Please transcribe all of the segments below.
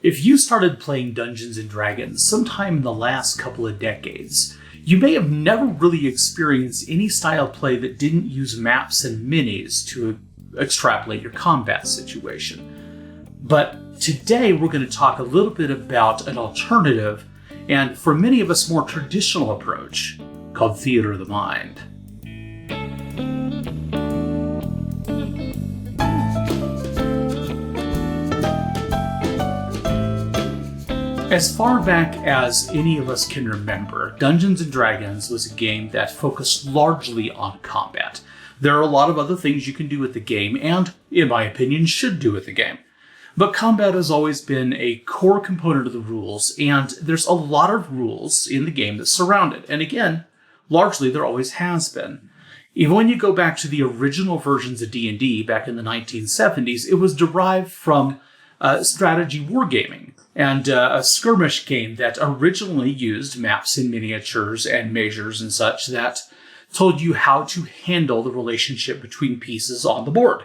If you started playing Dungeons & Dragons sometime in the last couple of decades, you may have never really experienced any style of play that didn't use maps and minis to extrapolate your combat situation. But today we're going to talk a little bit about an alternative, and for many of us more traditional approach, called Theater of the Mind. As far back as any of us can remember, Dungeons & Dragons was a game that focused largely on combat. There are a lot of other things you can do with the game, and, in my opinion, should do with the game. But combat has always been a core component of the rules, and there's a lot of rules in the game that surround it. And again, largely there always has been. Even when you go back to the original versions of D&D back in the 1970s, it was derived from strategy wargaming and a skirmish game that originally used maps and miniatures and measures and such that told you how to handle the relationship between pieces on the board.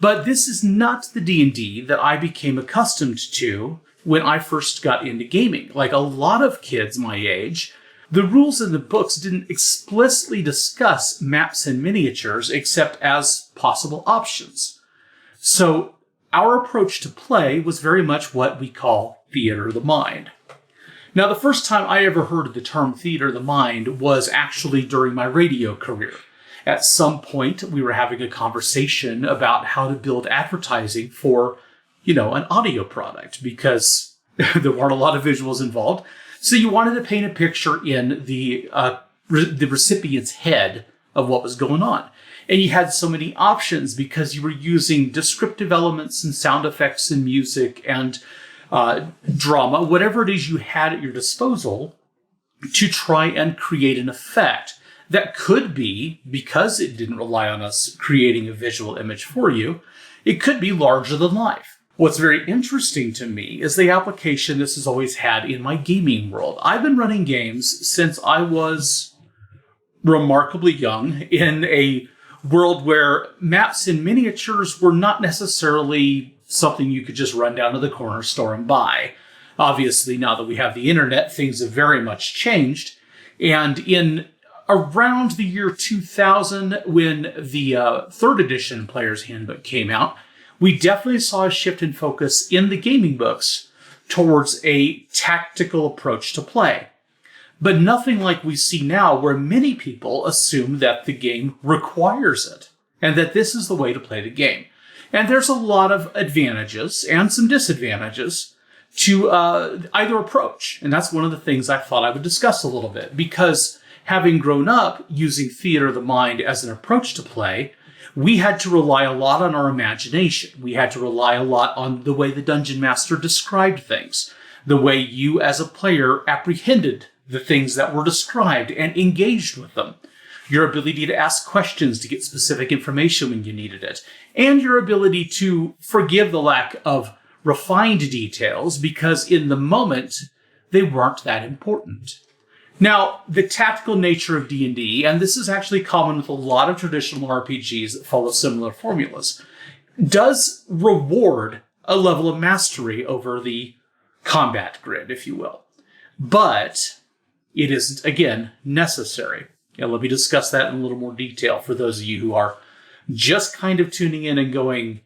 But this is not the D&D that I became accustomed to when I first got into gaming. Like a lot of kids my age, the rules in the books didn't explicitly discuss maps and miniatures except as possible options. So our approach to play was very much what we call Theater of the Mind. Now, the first time I ever heard of the term Theater of the Mind was actually during my radio career. At some point, we were having a conversation about how to build advertising for, an audio product because there weren't a lot of visuals involved. So you wanted to paint a picture in the recipient's head of what was going on. And you had so many options because you were using descriptive elements and sound effects and music and drama, whatever it is you had at your disposal to try and create an effect that could be, because it didn't rely on us creating a visual image for you, it could be larger than life. What's very interesting to me is the application this has always had in my gaming world. I've been running games since I was remarkably young in a world where maps and miniatures were not necessarily something you could just run down to the corner store and buy. Obviously, now that we have the internet, things have very much changed. And in around the year 2000, when the third edition Player's Handbook came out, we definitely saw a shift in focus in the gaming books towards a tactical approach to play. But nothing like we see now, where many people assume that the game requires it, and that this is the way to play the game. And there's a lot of advantages and some disadvantages to either approach. And that's one of the things I thought I would discuss a little bit, because having grown up using Theater of the Mind as an approach to play, we had to rely a lot on our imagination. We had to rely a lot on the way the Dungeon Master described things, the way you as a player apprehended the things that were described and engaged with them, your ability to ask questions to get specific information when you needed it, and your ability to forgive the lack of refined details because in the moment they weren't that important. Now, the tactical nature of D&D, and this is actually common with a lot of traditional RPGs that follow similar formulas, does reward a level of mastery over the combat grid, if you will. But it isn't, again, necessary. And let me discuss that in a little more detail for those of you who are just kind of tuning in and going,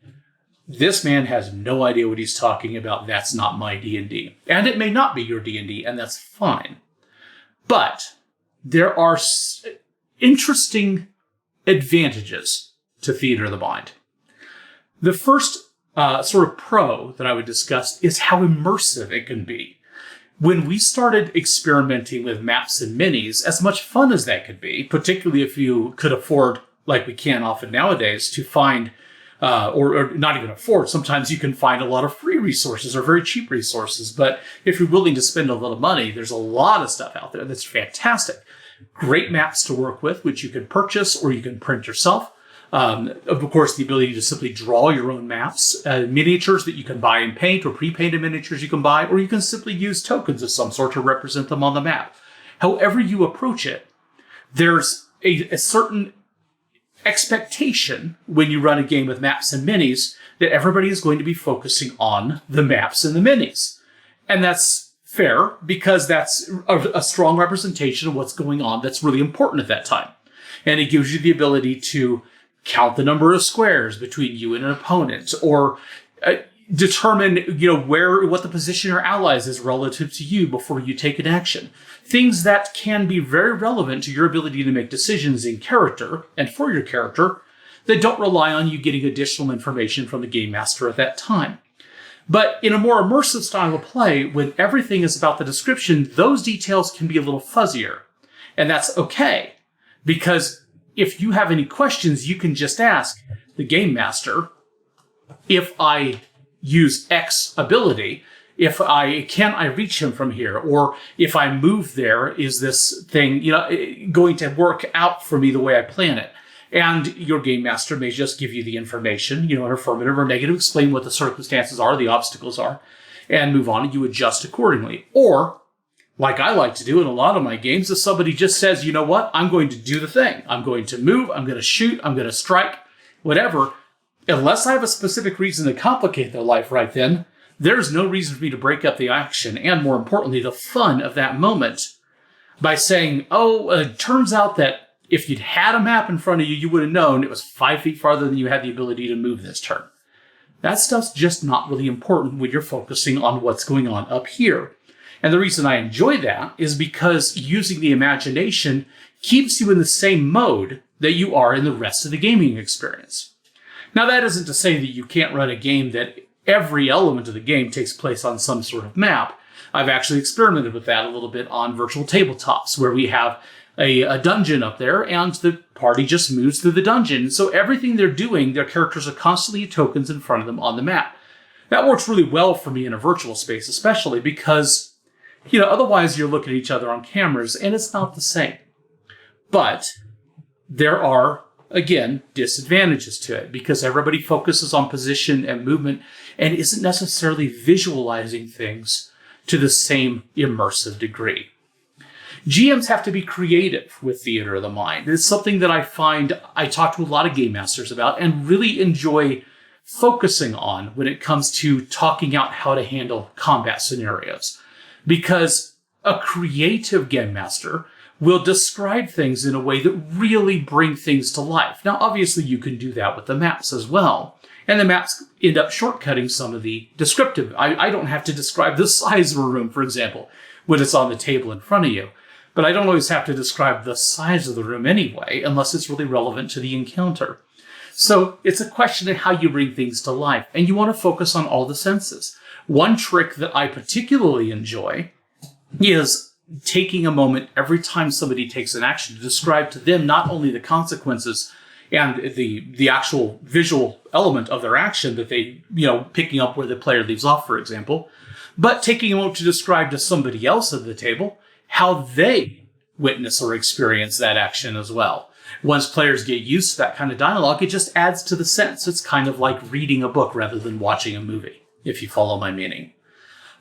this man has no idea what he's talking about. That's not my D&D. And it may not be your D&D, and that's fine. But there are interesting advantages to Theater of the Mind. The first sort of pro that I would discuss is how immersive it can be. When we started experimenting with maps and minis, as much fun as that could be, particularly if you could afford, like we can often nowadays, to find, or not even afford, sometimes you can find a lot of free resources or very cheap resources. But if you're willing to spend a little money, there's a lot of stuff out there that's fantastic. Great maps to work with, which you can purchase or you can print yourself. Of course, the ability to simply draw your own maps, miniatures that you can buy and paint, or pre-painted miniatures you can buy, or you can simply use tokens of some sort to represent them on the map. However you approach it, there's a certain expectation when you run a game with maps and minis that everybody is going to be focusing on the maps and the minis. And that's fair because that's a strong representation of what's going on that's really important at that time. And it gives you the ability to count the number of squares between you and an opponent, or determine, what the position of your allies is relative to you before you take an action. Things that can be very relevant to your ability to make decisions in character and for your character that don't rely on you getting additional information from the game master at that time. But in a more immersive style of play, when everything is about the description, those details can be a little fuzzier. And that's okay, because if you have any questions, you can just ask the game master, if I use X ability, can I reach him from here? Or if I move there, is this thing, going to work out for me the way I plan it? And your game master may just give you the information, an affirmative or negative, explain what the circumstances are, the obstacles are, and move on, and you adjust accordingly. Or, like I like to do in a lot of my games, if somebody just says, you know what, I'm going to do the thing. I'm going to move, I'm going to shoot, I'm going to strike, whatever. Unless I have a specific reason to complicate their life right then, there's no reason for me to break up the action, and more importantly, the fun of that moment, by saying, it turns out that if you'd had a map in front of you, you would have known it was 5 feet farther than you had the ability to move this turn. That stuff's just not really important when you're focusing on what's going on up here. And the reason I enjoy that is because using the imagination keeps you in the same mode that you are in the rest of the gaming experience. Now, that isn't to say that you can't run a game that every element of the game takes place on some sort of map. I've actually experimented with that a little bit on virtual tabletops, where we have a dungeon up there, and the party just moves through the dungeon. So everything they're doing, their characters are constantly tokens in front of them on the map. That works really well for me in a virtual space, especially because, otherwise you're looking at each other on cameras, and it's not the same. But there are, again, disadvantages to it, because everybody focuses on position and movement and isn't necessarily visualizing things to the same immersive degree. GMs have to be creative with theater of the mind. It's something that I find I talk to a lot of game masters about and really enjoy focusing on when it comes to talking out how to handle combat scenarios. Because a creative game master will describe things in a way that really bring things to life. Now, obviously, you can do that with the maps as well. And the maps end up shortcutting some of the descriptive. I don't have to describe the size of a room, for example, when it's on the table in front of you. But I don't always have to describe the size of the room anyway, unless it's really relevant to the encounter. So it's a question of how you bring things to life, and you want to focus on all the senses. One trick that I particularly enjoy is taking a moment every time somebody takes an action to describe to them not only the consequences and the actual visual element of their action that they, picking up where the player leaves off, for example, but taking a moment to describe to somebody else at the table how they witness or experience that action as well. Once players get used to that kind of dialogue, it just adds to the sense. It's kind of like reading a book rather than watching a movie, if you follow my meaning.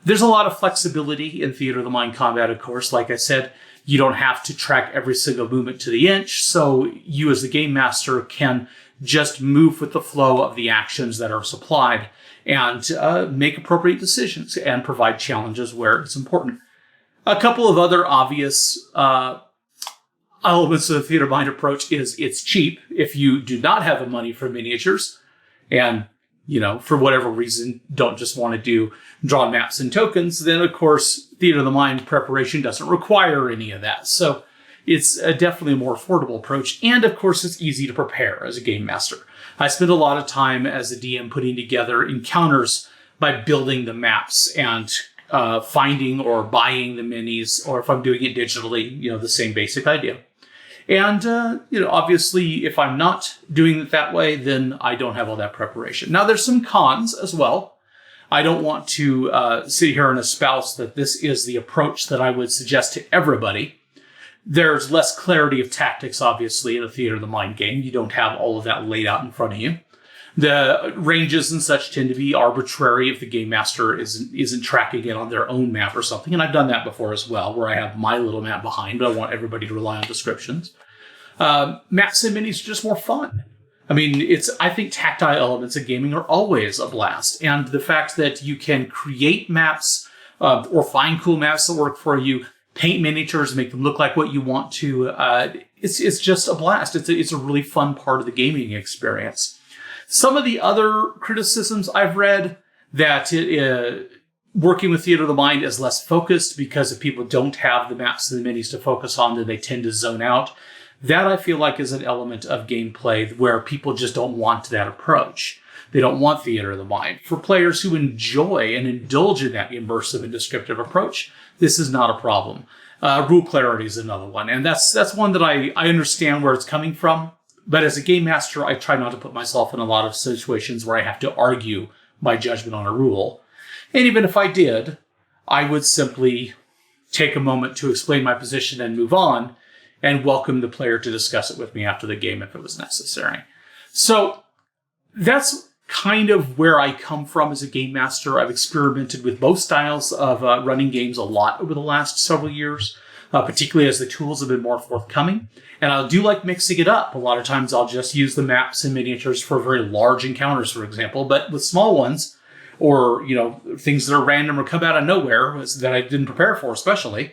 There's a lot of flexibility in Theater of the Mind combat, of course. Like I said, you don't have to track every single movement to the inch, so you as the game master can just move with the flow of the actions that are supplied and make appropriate decisions and provide challenges where it's important. A couple of other obvious elements of the Theater of Mind approach is it's cheap if you do not have the money for miniatures and, for whatever reason, don't just want to do drawn maps and tokens, then, of course, Theater of the Mind preparation doesn't require any of that. So it's definitely a more affordable approach. And, of course, it's easy to prepare as a game master. I spend a lot of time as a DM putting together encounters by building the maps and finding or buying the minis, or if I'm doing it digitally, the same basic idea. And, obviously, if I'm not doing it that way, then I don't have all that preparation. Now, there's some cons as well. I don't want to sit here and espouse that this is the approach that I would suggest to everybody. There's less clarity of tactics, obviously, in a Theater of the Mind game. You don't have all of that laid out in front of you. The ranges and such tend to be arbitrary if the game master isn't tracking it on their own map or something. And I've done that before as well, where I have my little map behind, but I want everybody to rely on descriptions. Maps and minis are just more fun. I mean, I think tactile elements of gaming are always a blast. And the fact that you can create maps or find cool maps that work for you, paint miniatures, make them look like what you want to, it's just a blast. It's a really fun part of the gaming experience. Some of the other criticisms I've read that working with Theater of the Mind is less focused because if people don't have the maps and the minis to focus on, then they tend to zone out. That I feel like is an element of gameplay where people just don't want that approach. They don't want Theater of the Mind. For players who enjoy and indulge in that immersive and descriptive approach, this is not a problem. Rule clarity is another one. And that's one that I understand where it's coming from. But as a game master, I try not to put myself in a lot of situations where I have to argue my judgment on a rule. And even if I did, I would simply take a moment to explain my position and move on, and welcome the player to discuss it with me after the game if it was necessary. So that's kind of where I come from as a game master. I've experimented with both styles of running games a lot over the last several years, particularly as the tools have been more forthcoming. And I do like mixing it up. A lot of times I'll just use the maps and miniatures for very large encounters, for example, but with small ones, or things that are random or come out of nowhere that I didn't prepare for especially,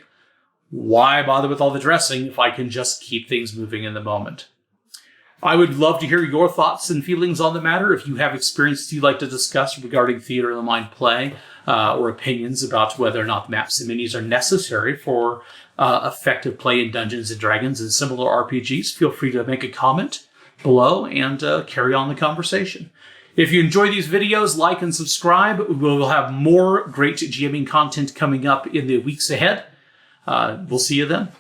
why bother with all the dressing if I can just keep things moving in the moment? I would love to hear your thoughts and feelings on the matter. If you have experiences you'd like to discuss regarding Theater of the Mind play, or opinions about whether or not the maps and minis are necessary for effective play in Dungeons & Dragons and similar RPGs, feel free to make a comment below and carry on the conversation. If you enjoy these videos, like and subscribe. We'll have more great GMing content coming up in the weeks ahead. We'll see you then.